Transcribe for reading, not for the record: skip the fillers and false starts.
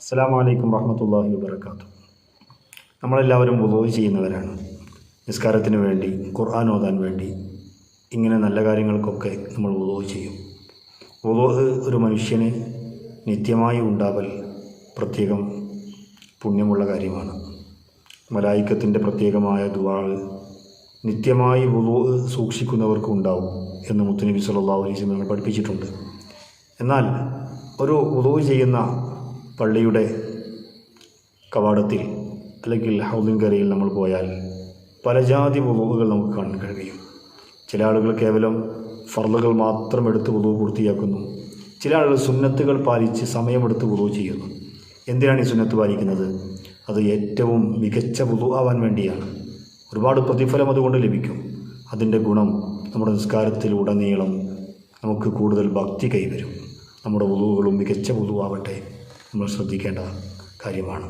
അസ്സലാമു അലൈക്കും വറഹ്മത്തുള്ളാഹി വബറകാതുഹു. നമ്മളെല്ലാവരും വുളൂ ചെയ്യുന്നവരാണ്. നിസ്കാരത്തിന് വേണ്ടി, ഖുർആൻ ഓതാൻ വേണ്ടി, ഇങ്ങനെ നല്ല കാര്യങ്ങൾക്കൊക്കെ നമ്മൾ വുളൂ ചെയ്യും. വുളൂ ഒരു മനുഷ്യന് നിത്യമായി ഉണ്ടാവൽ പ്രത്യേകം പുണ്യമുള്ള കാര്യമാണ്. മലായിക്കത്തിൻ്റെ പ്രത്യേകമായ ദുആ നിത്യമായി വുളൂ സൂക്ഷിക്കുന്നവർക്ക് ഉണ്ടാവും എന്ന് മുത്തുനബി സല്ലല്ലാഹു അലൈഹി വസല്ലം പഠിപ്പിച്ചിട്ടുണ്ട്. എന്നാൽ ഒരു വുളൂ ചെയ്യുന്ന പള്ളിയുടെ കവാടത്തിൽ അല്ലെങ്കിൽ ഹൗദിൻകരയിൽ നമ്മൾ പോയാൽ പല ജാതി വുളൂകൾ നമുക്ക് കാണാൻ കഴിയും. ചില ആളുകൾ കേവലം ഫർളുകൾ മാത്രം എടുത്ത് വുളൂ പൂർത്തിയാക്കുന്നു. ചില ആളുകൾ സുന്നത്തുകൾ പാലിച്ച് സമയമെടുത്ത് വുളൂ ചെയ്യുന്നു. എന്തിനാണ് ഈ സുന്നത്ത് പാലിക്കുന്നത്? അത് ഏറ്റവും മികച്ച വുളൂ ആവാൻ വേണ്ടിയാണ്. ഒരുപാട് പ്രതിഫലം അതുകൊണ്ട് ലഭിക്കും. അതിൻ്റെ ഗുണം നമ്മുടെ നിസ്കാരത്തിലുടനീളം നമുക്ക് കൂടുതൽ ഭക്തി കൈവരും. നമ്മുടെ വുളൂകളും മികച്ച വുളൂ ആവട്ടെ, നമ്മൾ ശ്രദ്ധിക്കേണ്ട കാര്യമാണ്.